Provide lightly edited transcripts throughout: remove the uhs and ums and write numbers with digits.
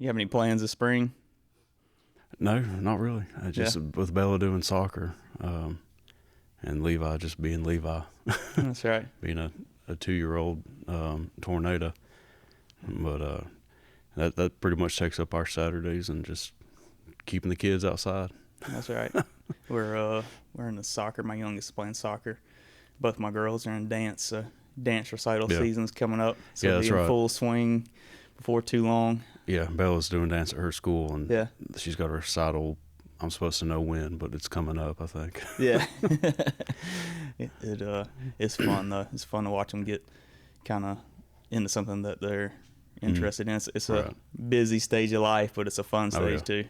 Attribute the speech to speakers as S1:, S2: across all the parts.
S1: You have any plans this spring?
S2: No, not really. Just with Bella doing soccer, and Levi just being Levi.
S1: That's right.
S2: Being a 2-year-old tornado. But that pretty much takes up our Saturdays and just keeping the kids outside.
S1: That's right. We're in the soccer. My youngest is playing soccer. Both my girls are in dance. So dance recital season's coming up. So
S2: that's
S1: be in
S2: right.
S1: full swing before too long.
S2: Yeah, Bella's doing dance at her school, and she's got her recital. I'm supposed to know when, but it's coming up, I think.
S1: Yeah. It's fun though. It's fun to watch them get kind of into something that they're interested in. It's a busy stage of life, but it's a fun stage too.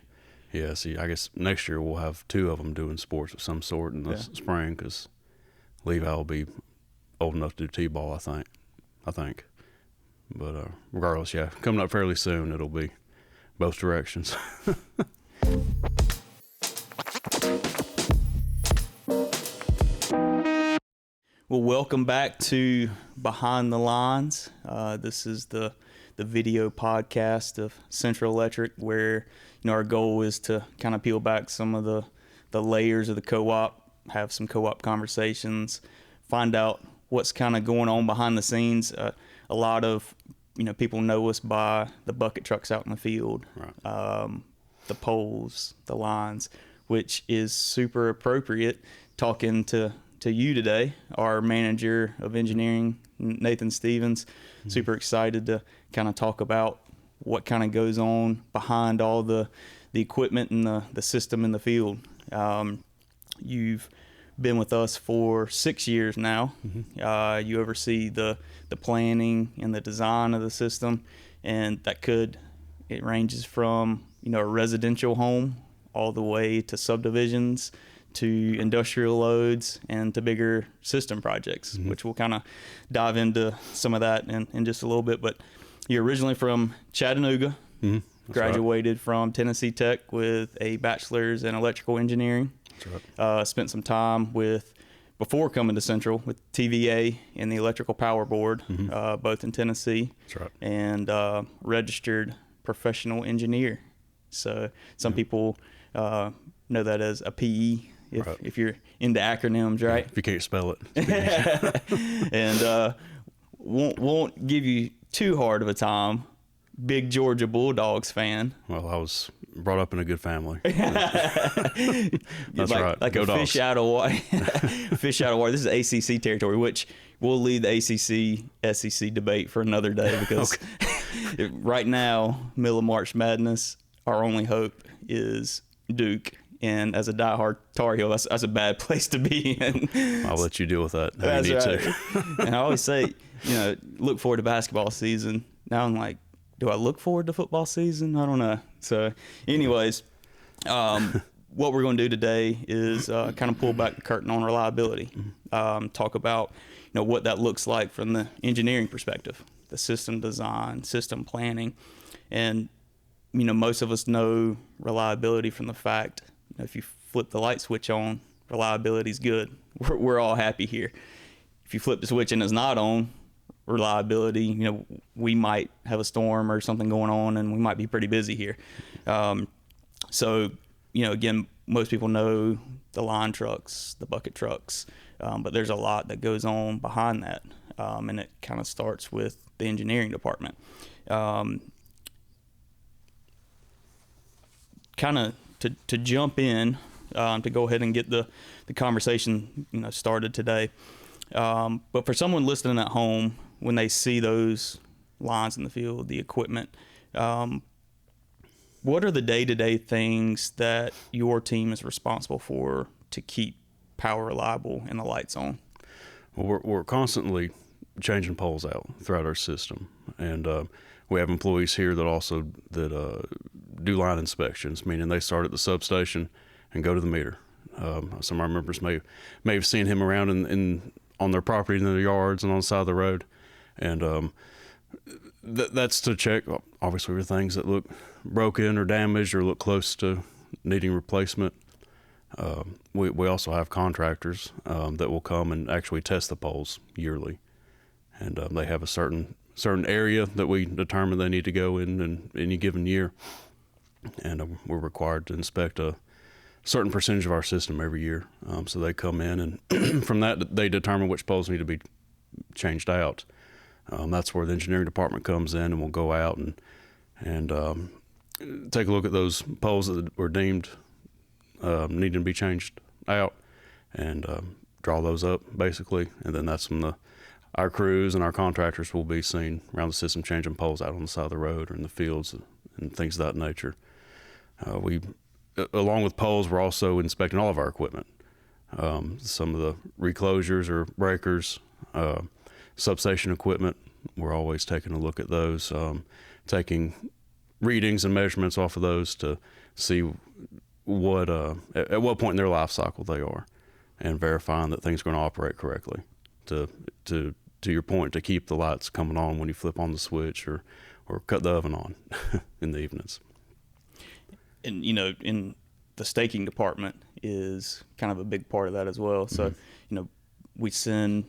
S2: Yeah, see, I guess next year we'll have 2 of them doing sports of some sort in the spring, because Levi will be old enough to do t-ball, I think. But regardless, coming up fairly soon, it'll be both directions.
S1: Well, welcome back to Behind the Lines. This is the video podcast of Central Electric, where our goal is to kind of peel back some of the layers of the co-op, have some co-op conversations, find out what's kind of going on behind the scenes. A lot of people know us by the bucket trucks out in the field, the poles, the lines, which is super appropriate. Talking to you today, our manager of engineering, Nathan Stevens. Super excited to kind of talk about what kind of goes on behind all the equipment and the system in the field. You've been with us for 6 years now. You oversee the planning and the design of the system, and it ranges from a residential home all the way to subdivisions, to industrial loads, and to bigger system projects, which we'll kind of dive into some of that in just a little bit. But you're originally from Chattanooga, graduated from Tennessee Tech with a bachelor's in electrical engineering.
S2: That's right.
S1: Spent some time before coming to Central, with TVA and the Electrical Power Board, both in Tennessee.
S2: That's right.
S1: And registered professional engineer. So some people know that as a PE, if you're into acronyms, right?
S2: Yeah, if you can't spell it.
S1: And won't give you too hard of a time. Big Georgia Bulldogs fan.
S2: Well, I was brought up in a good family. That's right.
S1: Like
S2: Go
S1: a
S2: Dogs.
S1: fish out of water. Fish out of water. This is ACC territory, which we'll leave the ACC-SEC debate for another day, because right now, middle of March Madness, our only hope is Duke. And as a diehard Tar Heel, that's a bad place to be in.
S2: I'll let you deal with that.
S1: That's
S2: you need
S1: right.
S2: to.
S1: And I always say, look forward to basketball season. Now I'm like, do I look forward to football season? I don't know. So anyways, what we're going to do today is kind of pull back the curtain on reliability. Talk about what that looks like from the engineering perspective, the system design, system planning. And most of us know reliability from the fact, if you flip the light switch on, reliability is good. We're all happy here. If you flip the switch and it's not on, reliability, we might have a storm or something going on, and we might be pretty busy here. So, again, most people know the line trucks, the bucket trucks, but there's a lot that goes on behind that, and it kind of starts with the engineering department. Kind of to jump in, to go ahead and get the conversation started today. But for someone listening at home, when they see those lines in the field, the equipment, what are the day-to-day things that your team is responsible for to keep power reliable and the lights on?
S2: Well, we're constantly changing poles out throughout our system, and we have employees here that do line inspections, meaning they start at the substation and go to the meter. Some of our members may have seen him around on their property, in their yards, and on the side of the road, and that's to check, obviously, for things that look broken or damaged or look close to needing replacement. We also have contractors that will come and actually test the poles yearly, and they have a certain certain area that we determine they need to go in any given year, and we're required to inspect a certain percentage of our system every year. So they come in, and from that they determine which poles need to be changed out. That's where the engineering department comes in, and we'll go out and take a look at those poles that were deemed needing to be changed out, and draw those up basically. And then that's when our crews and our contractors will be seen around the system changing poles out on the side of the road or in the fields and things of that nature. We, along with poles, we're also inspecting all of our equipment. Some of the reclosures or breakers, substation equipment, we're always taking a look at those, taking readings and measurements off of those to see what at what point in their life cycle they are, and verifying that things are going to operate correctly. To your point, to keep the lights coming on when you flip on the switch or cut the oven on in the evenings.
S1: And in the staking department is kind of a big part of that as well. So we send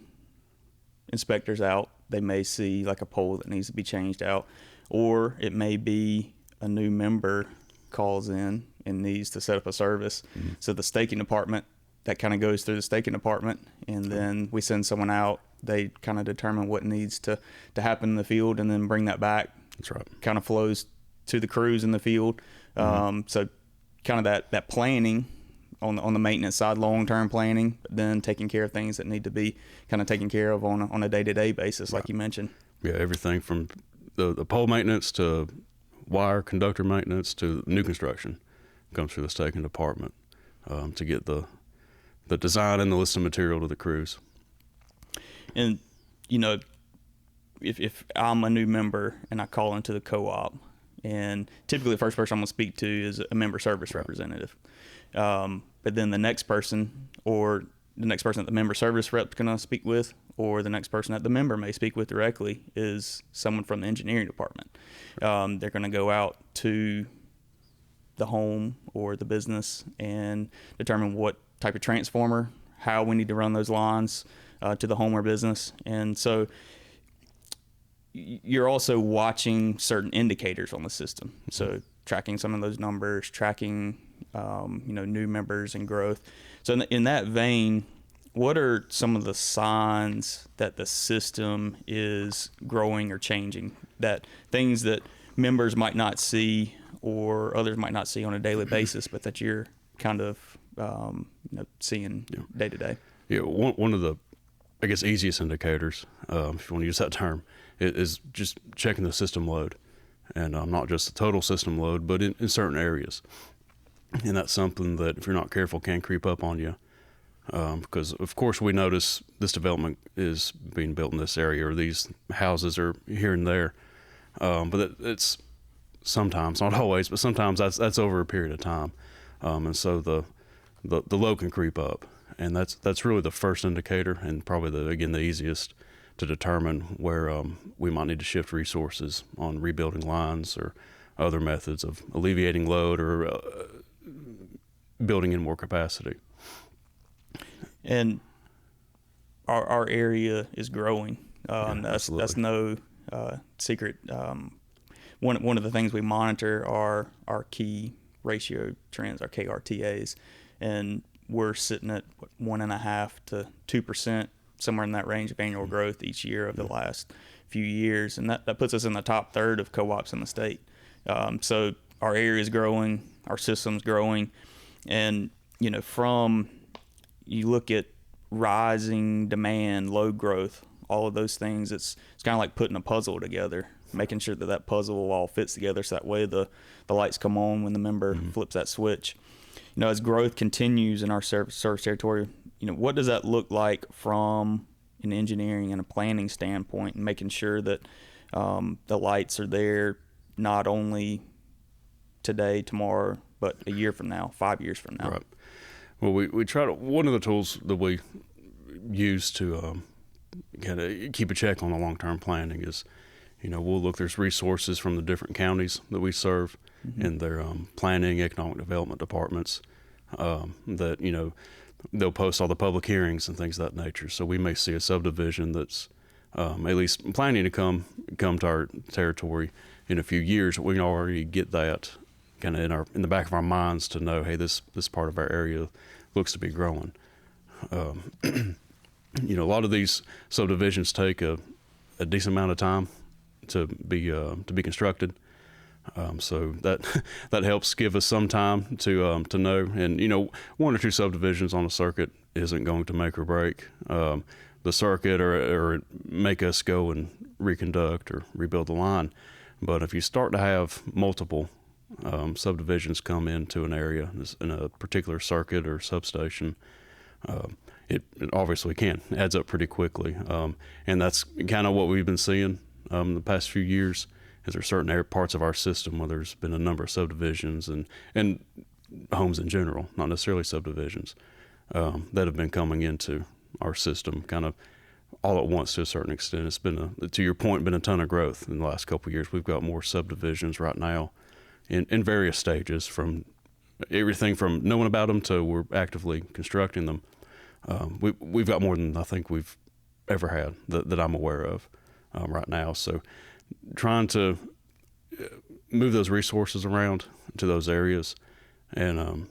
S1: inspectors out. They may see like a pole that needs to be changed out, or it may be a new member calls in and needs to set up a service. So the staking department, that kind of goes through the staking department, and then we send someone out. They kind of determine what needs to happen in the field, and then bring that back.
S2: That's right.
S1: Kind of flows to the crews in the field. So kind of that planning on the maintenance side, long-term planning, but then taking care of things that need to be kind of taken care of on a day-to-day basis, like you mentioned.
S2: Yeah, everything from the pole maintenance to wire conductor maintenance to new construction comes through the staking department, to get the design and the list of material to the crews.
S1: And if I'm a new member and I call into the co-op, and typically the first person I'm going to speak to is a member service representative, but then the next person, or the next person that the member service rep's going to speak with, or the next person that the member may speak with directly, is someone from the engineering department. They're going to go out to the home or the business and determine what type of transformer, how we need to run those lines to the home or business. And so you're also watching certain indicators on the system. So tracking some of those numbers, tracking new members and growth. So in that vein, what are some of the signs that the system is growing or changing, that things that members might not see or others might not see on a daily basis, but that you're kind of seeing day to day?
S2: Yeah, one of the, I guess, easiest indicators, if you want to use that term, is just checking the system load, and not just the total system load, but in certain areas. And that's something that, if you're not careful, can creep up on you, because of course we notice this development is being built in this area, or these houses are here and there, but it's sometimes, not always, but sometimes that's over a period of time, and so the load can creep up, and that's really the first indicator, and probably the easiest to determine where we might need to shift resources on rebuilding lines or other methods of alleviating load or building in more capacity.
S1: And our area is growing. That's no secret. One of the things we monitor are our key ratio trends, our KRTAs, and we're sitting at 1.5% to 2%, somewhere in that range of annual growth each year of the last few years, and that puts us in the top third of co-ops in the state. So our area is growing, our system's growing, and from you look at rising demand, load growth, all of those things, it's kind of like putting a puzzle together, making sure that puzzle all fits together, so that way the lights come on when the member flips that switch. As growth continues in our service territory, what does that look like from an engineering and a planning standpoint, and making sure that the lights are there not only today, tomorrow, but a year from now, 5 years from now?
S2: Right. Well, we try to, one of the tools that we use to kind of keep a check on the long-term planning is, we'll look, there's resources from the different counties that we serve in their planning, economic development departments, that, they'll post all the public hearings and things of that nature. So we may see a subdivision that's at least planning to come to our territory in a few years, we can already get that kind of in the back of our minds to know, hey, this part of our area looks to be growing. A lot of these subdivisions take a decent amount of time to be constructed. So that helps give us some time to know. And one or two subdivisions on a circuit isn't going to make or break the circuit or make us go and reconduct or rebuild the line. But if you start to have multiple subdivisions come into an area in a particular circuit or substation, it obviously adds up pretty quickly. And that's kind of what we've been seeing the past few years. Is there certain parts of our system where there's been a number of subdivisions and homes in general, not necessarily subdivisions, that have been coming into our system kind of all at once to a certain extent. It's been, to your point, been a ton of growth in the last couple of years. We've got more subdivisions right now in various stages, from everything from knowing about them to we're actively constructing them. We've got more than I think we've ever had that I'm aware of right now. So trying to move those resources around to those areas and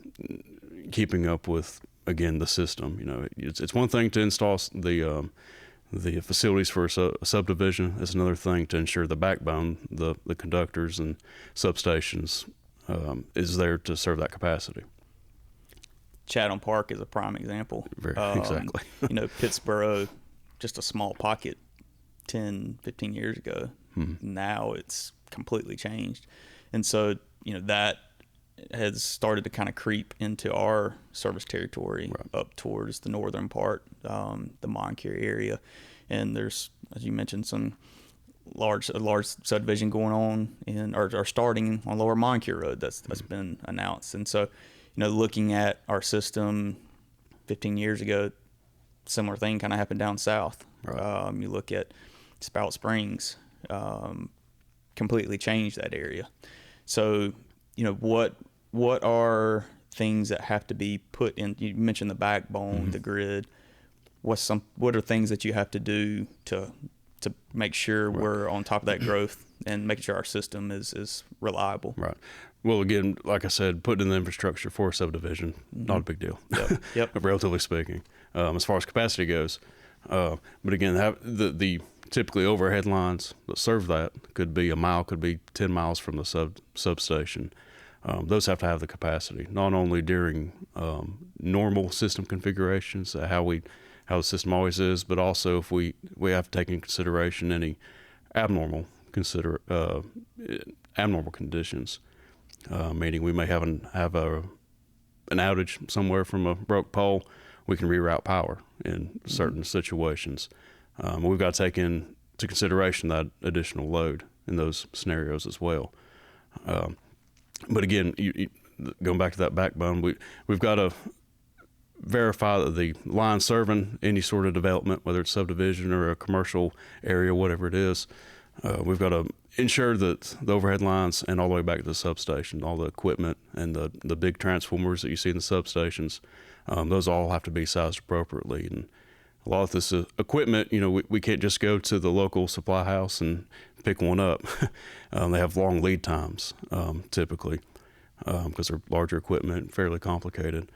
S2: keeping up with, again, the system. It's one thing to install the facilities for a subdivision. It's another thing to ensure the backbone, the conductors and substations is there to serve that capacity.
S1: Chatham Park is a prime example.
S2: Exactly.
S1: Pittsburgh, just a small pocket 10, 15 years ago. Now it's completely changed. And so, that has started to kind of creep into our service territory, right, up towards the northern part, the Moncure area. And there's, as you mentioned, some large subdivision going on or starting on Lower Moncure Road that's been announced. And so, looking at our system 15 years ago, similar thing kind of happened down south. Right. You look at Spout Springs, completely changed that area. So, what are things that have to be put in? You mentioned the backbone, the grid. What are things that you have to do to make sure we're on top of that growth and making sure our system is reliable? Right.
S2: Well, again, like I said, putting in the infrastructure for a subdivision, not a big deal.
S1: Yep.
S2: Relatively speaking, as far as capacity goes. But again, the typically overhead lines that serve that could be a mile, could be 10 miles from the substation. Those have to have the capacity, not only during normal system configurations, how the system always is, but also if we have to take into consideration any abnormal conditions, meaning we may have an outage somewhere from a broke pole. We can reroute power in certain situations. We've got to take into consideration that additional load in those scenarios as well. But again, going back to that backbone, we've got to verify that the line serving any sort of development, whether it's subdivision or a commercial area, whatever it is, we've got to ensure that the overhead lines and all the way back to the substation, all the equipment and the big transformers that you see in the substations, those all have to be sized appropriately. And a lot of this equipment, we can't just go to the local supply house and pick one up. They have long lead times, typically, because they're larger equipment, fairly complicated.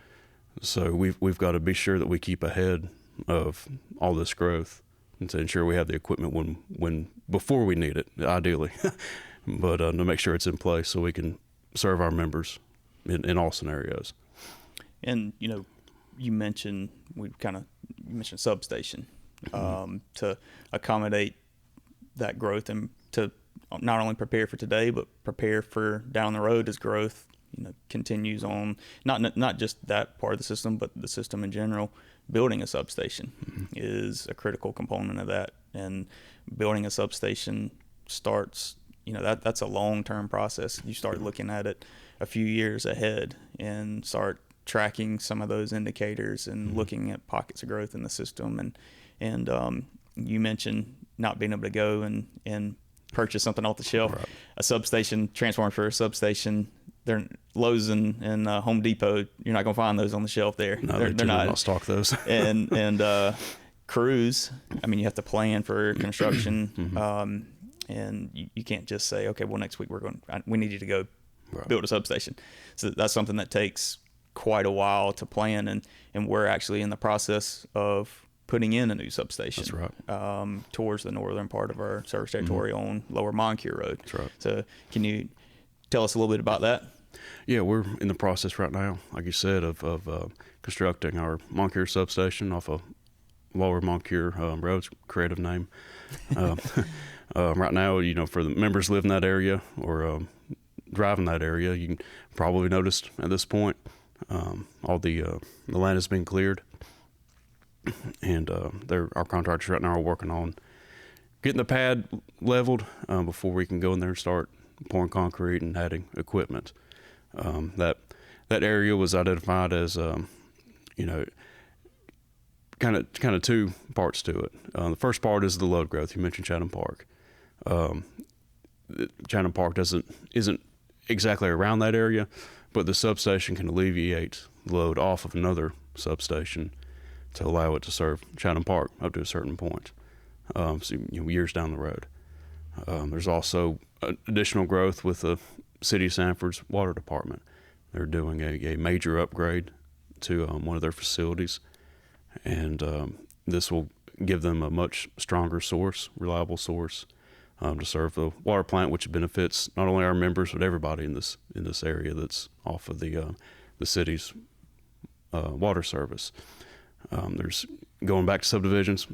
S2: So we've got to be sure that we keep ahead of all this growth and to ensure we have the equipment before we need it, ideally, but to make sure it's in place so we can serve our members in all scenarios.
S1: And you mentioned substation to accommodate that growth and to not only prepare for today but prepare for down the road as growth continues on, not just that part of the system but the system in general. Building a substation is a critical component of that, and building a substation starts that's a long-term process. You start looking at it a few years ahead and start tracking some of those indicators and looking at pockets of growth in the system. And you mentioned not being able to go and purchase something off the shelf. Right. A substation, transformer for a substation, they're Lowe's and Home Depot. You're not going to find those on the shelf there.
S2: No, they're not stock those.
S1: and crews, I mean, you have to plan for construction,
S2: Mm-hmm.
S1: and you can't just say, okay, well, next week we need you to go
S2: Right.
S1: build a substation. So that's something that takes quite a while to plan, and we're actually in the process of putting in a new substation.
S2: That's right.
S1: Towards the northern part of our service territory on Lower Moncure Road.
S2: That's right.
S1: So can you tell us a little bit about that?
S2: Yeah, we're in the process right now, like you said, of constructing our Moncure substation off of Lower Moncure Road's creative name. Um, right now, for the members who live in that area or drive in that area, you can probably noticed at this point all the land has been cleared, and our contractors right now are working on getting the pad leveled before we can go in there and start pouring concrete and adding equipment. That area was identified as kind of two parts to it. The first part is the load growth. You mentioned Chatham Park. Chatham Park isn't exactly around that area, but the substation can alleviate load off of another substation to allow it to serve Chatham Park up to a certain point. So years down the road. There's also additional growth with the City of Sanford's water department. They're doing a major upgrade to one of their facilities, and this will give them a much stronger source, reliable source, to serve the water plant, which benefits not only our members but everybody in this area that's off of the city's water service. There's going back to subdivisions.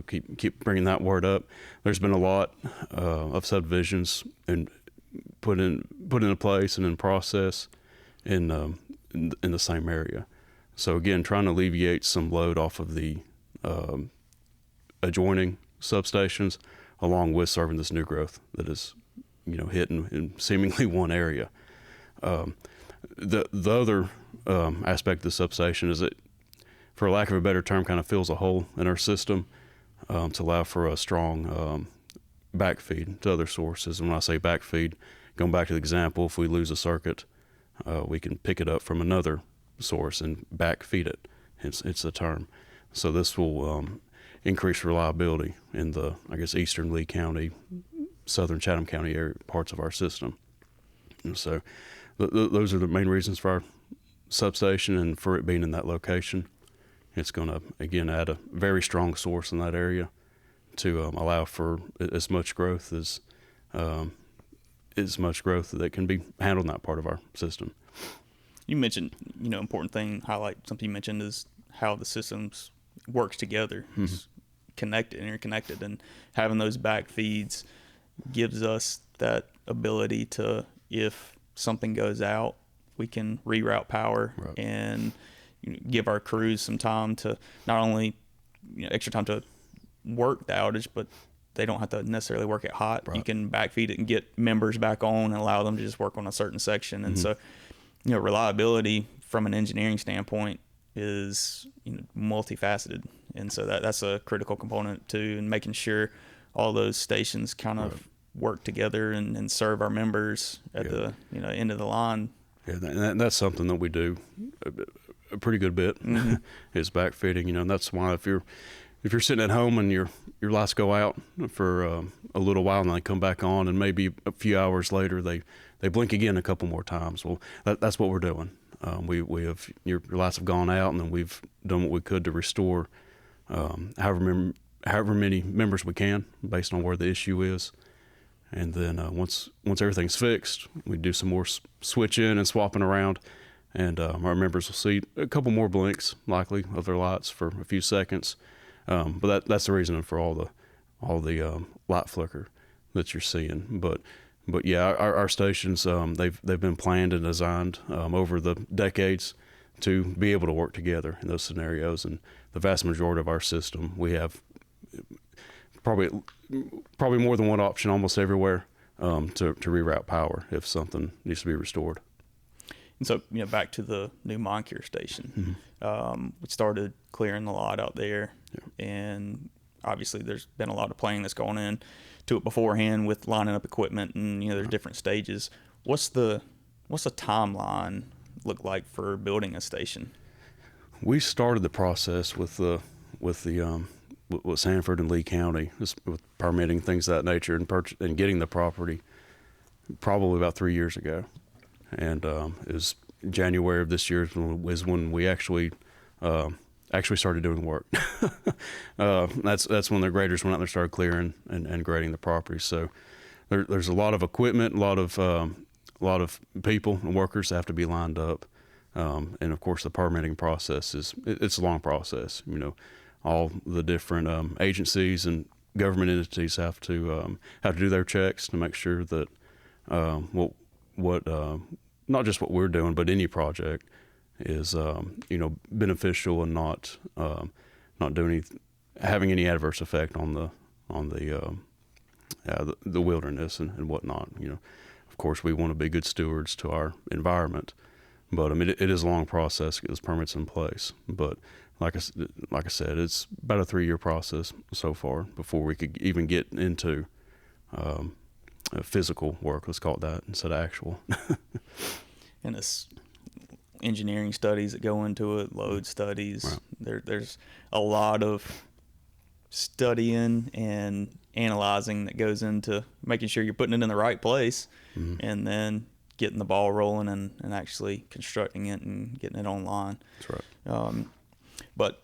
S2: Keep bringing that word up. There's been a lot of subdivisions and put into place and in process in the same area. So again, trying to alleviate some load off of the adjoining substations, along with serving this new growth that is hitting in seemingly one area. The other aspect of the substation is it, for lack of a better term, kind of fills a hole in our system to allow for a strong backfeed to other sources. And when I say backfeed, going back to the example, if we lose a circuit, we can pick it up from another source and backfeed it. It's the term. So this will increase reliability in the, eastern Lee County, southern Chatham County area parts of our system. And so those are the main reasons for our substation and for it being in that location. It's going to, again, add a very strong source in that area to allow for as much growth that can be handled in that part of our system.
S1: You mentioned, important thing, highlight something you mentioned is how the systems works together.
S2: Mm-hmm.
S1: It's interconnected, and having those back feeds gives us that ability to, if something goes out, we can reroute power. Right. And give our crews some time to not only extra time to work the outage, but they don't have to necessarily work it hot. Right. You can backfeed it and get members back on and allow them to just work on a certain section. And so, reliability from an engineering standpoint is multifaceted, and so that's a critical component too, and making sure all those stations kind of work together and serve our members at the end of the line.
S2: Yeah, that's something that we do a pretty good bit. Is backfeeding, and that's why if you're sitting at home and your lights go out for a little while and they come back on, and maybe a few hours later they blink again a couple more times. Well, that's what we're doing. We have your lights have gone out, and then we've done what we could to restore however many members we can based on where the issue is. And then once everything's fixed, we do some more switch in and swapping around, and our members will see a couple more blinks likely of their lights for a few seconds. But that's the reason for all the light flicker that you're seeing. But yeah, our stations they've been planned and designed over the decades to be able to work together in those scenarios. And the vast majority of our system, we have probably more than one option almost everywhere to reroute power if something needs to be restored.
S1: And so, back to the new Moncure station, we started clearing the lot out there, and obviously there's been a lot of planning that's gone in to it beforehand with lining up equipment, and there's different stages. What's the timeline look like for building a station?
S2: We started the process with the with Sanford and Lee County, just with permitting things of that nature and getting the property probably about 3 years ago. And it was January of this year was when we actually started doing work. That's when the graders went out there and started clearing and grading the property. So there's a lot of equipment, a lot of people and workers that have to be lined up. And of course the permitting process it's a long process. All the different agencies and government entities have to do their checks to make sure that what not just what we're doing, but any project is beneficial and not doing having any adverse effect on the wilderness and whatnot. Of course, we want to be good stewards to our environment, but it is a long process to get those permits in place. But like I said, it's about a 3-year process so far before we could even get into physical work. Let's call it that instead of actual.
S1: And it's engineering studies that go into it, load studies. Right. There's a lot of studying and analyzing that goes into making sure you're putting it in the right place, and then getting the ball rolling and actually constructing it and getting it online.
S2: That's right.
S1: But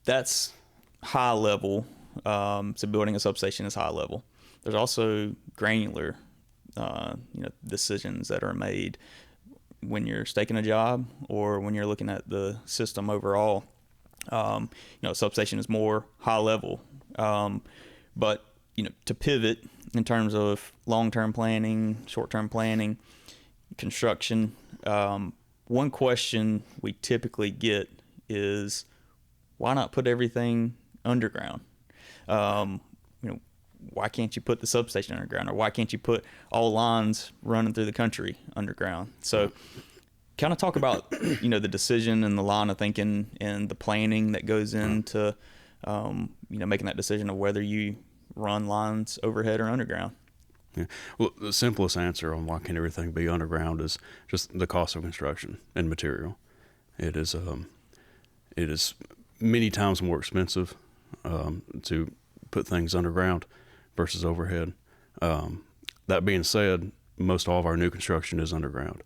S1: that's high level. So building a substation is high level. There's also granular decisions that are made when you're staking a job or when you're looking at the system overall. Substation is more high level, but to pivot in terms of long-term planning, short-term planning, construction, one question we typically get is, why not put everything underground? Why can't you put the substation underground, or why can't you put all lines running through the country underground? So kind of talk about, the decision and the line of thinking and the planning that goes into, making that decision of whether you run lines overhead or underground.
S2: Yeah. Well, the simplest answer on why can't everything be underground is just the cost of construction and material. It is many times more expensive to put things underground versus overhead. That being said, most all of our new construction is underground.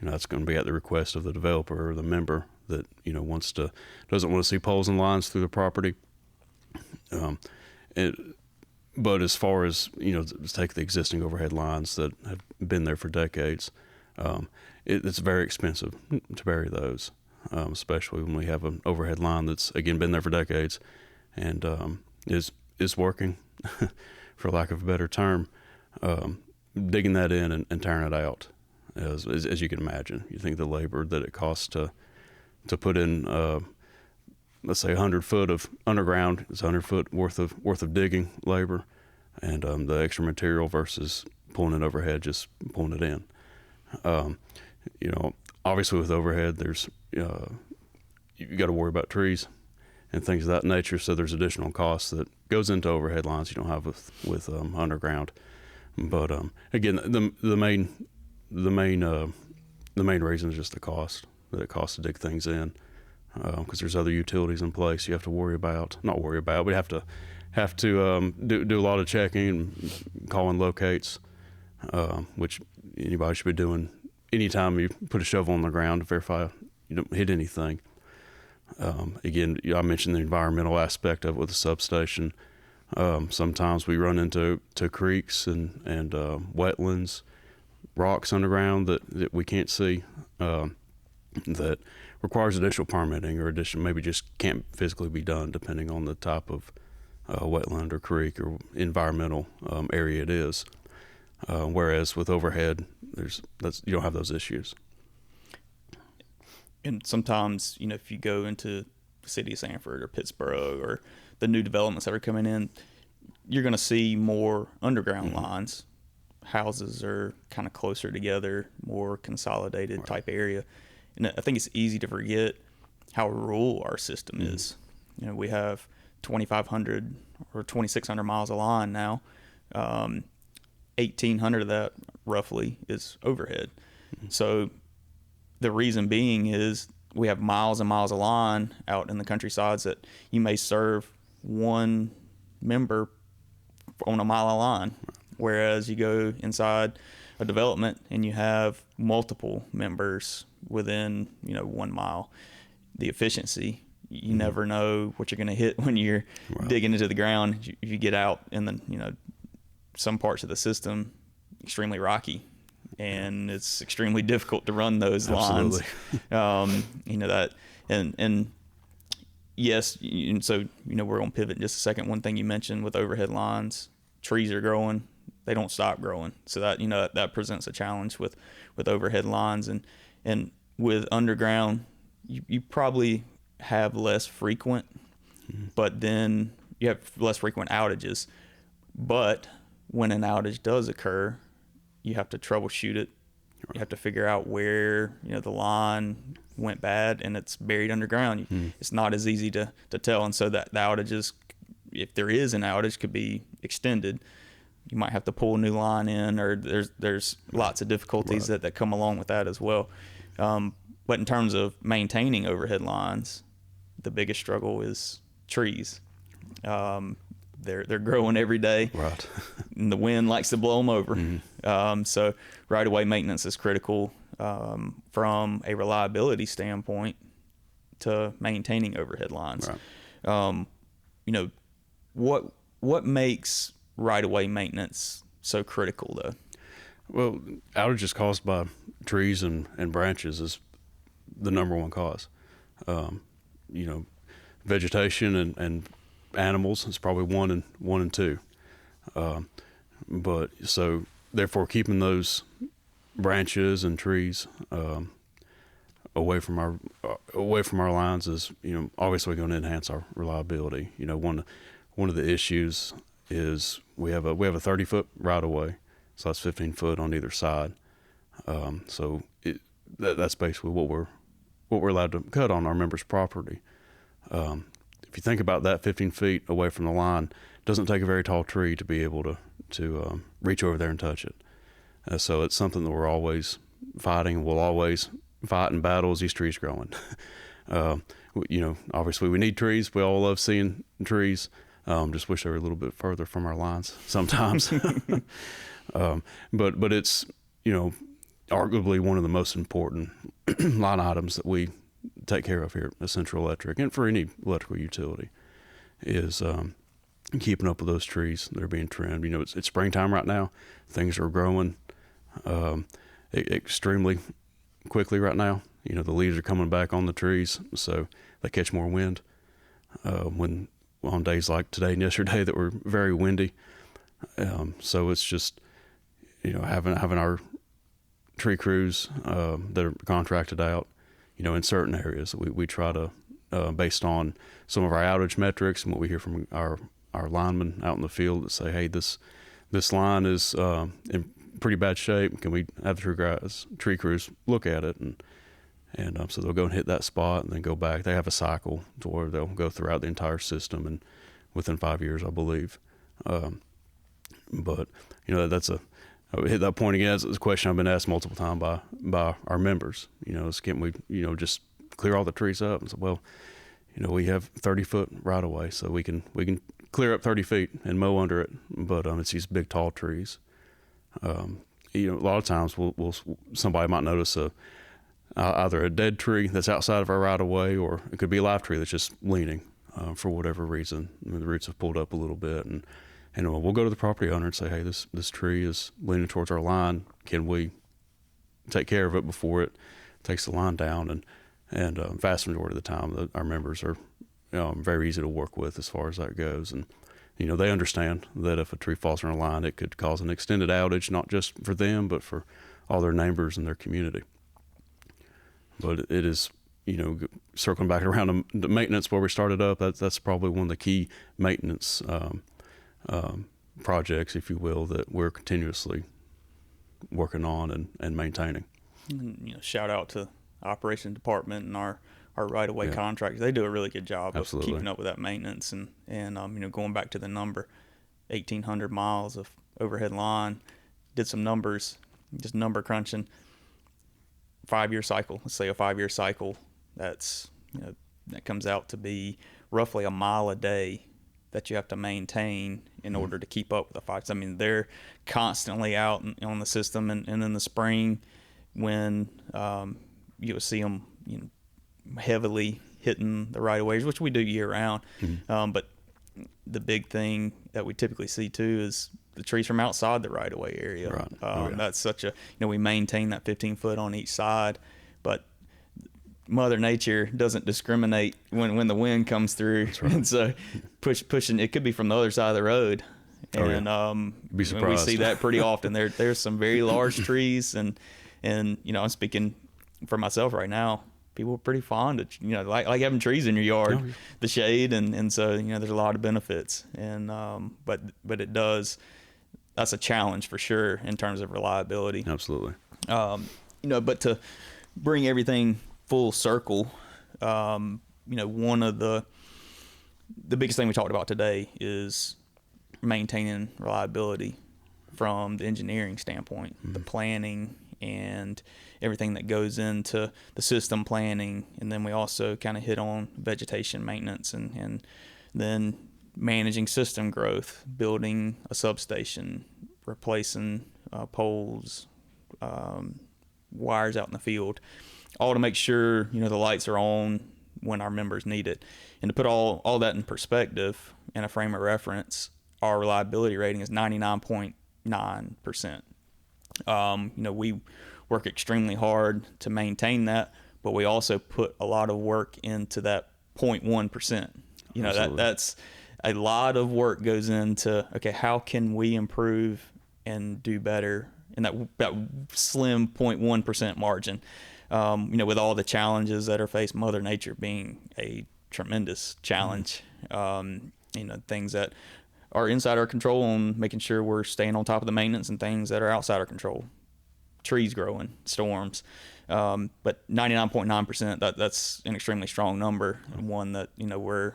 S2: That's going to be at the request of the developer or the member that doesn't want to see poles and lines through the property. But as far as let's take the existing overhead lines that have been there for decades, it's very expensive to bury those, especially when we have an overhead line that's again been there for decades and is working, for lack of a better term. Digging that in and tearing it out, as you can imagine. You think the labor that it costs to put in, let's say 100 foot of underground, it's 100 foot worth of digging labor, and the extra material versus pulling it overhead, just pulling it in. Obviously with overhead, there's you got to worry about trees and things of that nature. So there's additional costs that goes into overhead lines you don't have with underground. But again, the main reason is just the cost that it costs to dig things in, because there's other utilities in place you have to not worry about. We have to do a lot of checking and calling locates, which anybody should be doing anytime you put a shovel on the ground to verify you don't hit anything. Again, I mentioned the environmental aspect of it with the substation. Sometimes we run into creeks and wetlands, rocks underground that we can't see, that requires additional permitting or maybe just can't physically be done depending on the type of wetland or creek or environmental area it is. Whereas with overhead, you don't have those issues.
S1: And sometimes, if you go into the city of Sanford or Pittsburgh or the new developments that are coming in, you're going to see more underground lines. Houses are kind of closer together, more consolidated type area. And I think it's easy to forget how rural our system is. We have 2,500 or 2,600 miles of line now. 1,800 of that roughly is overhead. So the reason being is we have miles and miles of line out in the countrysides that you may serve one member on a mile of line, whereas you go inside a development and you have multiple members within 1 mile. The efficiency, you never know what you're going to hit when you're digging into the ground. If you get out in the some parts of the system extremely rocky, and it's extremely difficult to run those lines. That and yes, and so we're going to pivot in just a second. One thing you mentioned with overhead lines, trees are growing, they don't stop growing, so that that presents a challenge with overhead lines. And with underground, you probably have less frequent, but then you have less frequent outages. But when an outage does occur, you have to troubleshoot it. You have to figure out where the line went bad, and it's buried underground. It's not as easy to tell, and so that the outages, if there is an outage, could be extended. You might have to pull a new line in, or there's lots of difficulties that come along with that as well. But in terms of maintaining overhead lines, the biggest struggle is trees. They're growing every day,
S2: right?
S1: And the wind likes to blow them over. So right-of-way maintenance is critical from a reliability standpoint to maintaining overhead lines.
S2: Right.
S1: What makes right-of-way maintenance so critical, though?
S2: Well, outages caused by trees and branches is the number one cause. Vegetation and animals is probably one and two. But so therefore, keeping those branches and trees away from our lines is obviously going to enhance our reliability. One of the issues is we have a 30-foot right of way, so that's 15 foot on either side. So that's basically what we're allowed to cut on our members' property. If you think about that, 15 feet away from the line, it doesn't take a very tall tree to be able to reach over there and touch it. So it's something that we're always fighting. We'll always fight and battle as these trees growing. Obviously we need trees. We all love seeing trees. Just wish they were a little bit further from our lines sometimes. But it's arguably one of the most important line items that we take care of here at Central Electric, and for any electrical utility, is keeping up with those trees that are being trimmed. It's springtime right now. Things are growing extremely quickly right now. The leaves are coming back on the trees, so they catch more wind. When on days like today and yesterday that were very windy, so it's just having our tree crews that are contracted out, in certain areas. We try to, based on some of our outage metrics and what we hear from our linemen out in the field, that say, hey, this line is in pretty bad shape. Can we have the tree crews look at it? And so they'll go and hit that spot and then go back. They have a cycle to where they'll go throughout the entire system, and within 5 years, I believe. But I would hit that point again. It's a question I've been asked multiple times by our members. Can we, just clear all the trees up? And so, well, we have 30-foot right of way, so we can clear up 30 feet and mow under it. But it's these big, tall trees. A lot of times somebody might notice either a dead tree that's outside of our right of way, or it could be a live tree that's just leaning for whatever reason. The roots have pulled up a little bit, and we'll go to the property owner and say, hey, this tree is leaning towards our line. Can we take care of it before it takes the line down? And vast majority of the time, our members are very easy to work with as far as that goes. And they understand that if a tree falls on a line, it could cause an extended outage, not just for them, but for all their neighbors and their community. But it is, circling back around to maintenance where we started up, that's probably one of the key maintenance projects, if you will, that we're continuously working on and maintaining.
S1: And, shout out to operations department and our right-of-way contractors. They do a really good job of keeping up with that maintenance. And going back to the number, 1,800 miles of overhead line, did some numbers, just number crunching. 5-year cycle, let's say a 5-year cycle, That's, that comes out to be roughly a mile a day that you have to maintain in order to keep up with the fox. I mean, they're constantly out on the system, and in the spring when you'll see them, heavily hitting the right of ways, which we do year round. But the big thing that we typically see too is the trees from outside the right of way area.
S2: Right.
S1: That's such a, we maintain that 15 foot on each side, but Mother Nature doesn't discriminate when the wind comes through. That's right. And so pushing, it could be from the other side of the road. And
S2: be surprised.
S1: we see that pretty often. There's some very large trees, and I'm speaking for myself right now. People are pretty fond of, like having trees in your yard, the shade, and so there's a lot of benefits. And but that's a challenge for sure in terms of reliability.
S2: Absolutely.
S1: But to bring everything full circle, one of the biggest thing we talked about today is maintaining reliability from the engineering standpoint, the planning and everything that goes into the system planning. And then we also kind of hit on vegetation maintenance, and then managing system growth, building a substation, replacing poles, wires out in the field, all to make sure the lights are on when our members need it. And to put all that in perspective and a frame of reference, our reliability rating is 99.9%. We work extremely hard to maintain that, but we also put a lot of work into that 0.1%. That's a lot of work goes into, okay, how can we improve and do better in that slim 0.1% margin? With all the challenges that are faced, Mother Nature being a tremendous challenge, things that are inside our control, and making sure we're staying on top of the maintenance, and things that are outside our control, trees growing, storms. But 99.9%, that's an extremely strong number, and one that, we're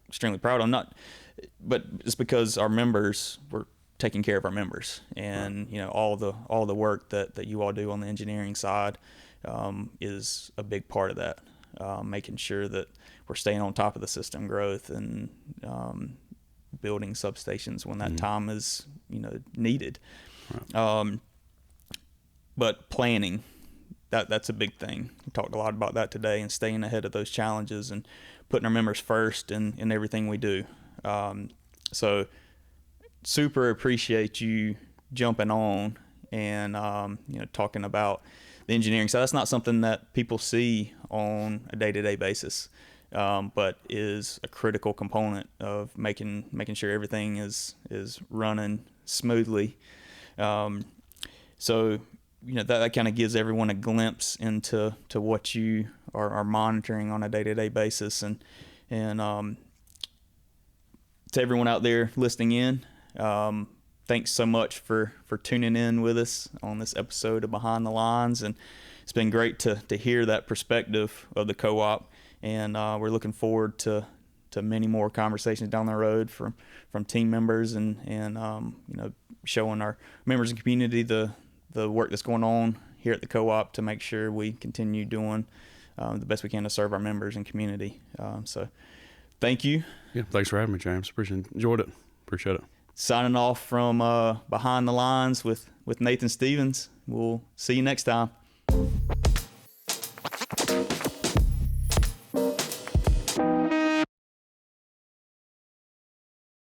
S1: extremely proud of. But it's because our members, we're taking care of our members, and, all the work that you all do on the engineering side, is a big part of that, making sure that we're staying on top of the system growth, and building substations when that time is needed. Right. But planning, that's a big thing. We talked a lot about that today, and staying ahead of those challenges and putting our members first in everything we do. So super appreciate you jumping on and talking about the engineering side. That's not something that people see on a day-to-day basis, but is a critical component of making sure everything is running smoothly. So that kind of gives everyone a glimpse into what you are monitoring on a day-to-day basis, and to everyone out there listening in, thanks so much for tuning in with us on this episode of Behind the Lines. And it's been great to hear that perspective of the co-op, and we're looking forward to many more conversations down the road from team members, and showing our members and community the work that's going on here at the co-op to make sure we continue doing the best we can to serve our members and community. So thank you.
S2: Yeah, thanks for having me, James. Enjoyed it. Appreciate it.
S1: Signing off from Behind the Lines with Nathan Stevens. We'll see you next time.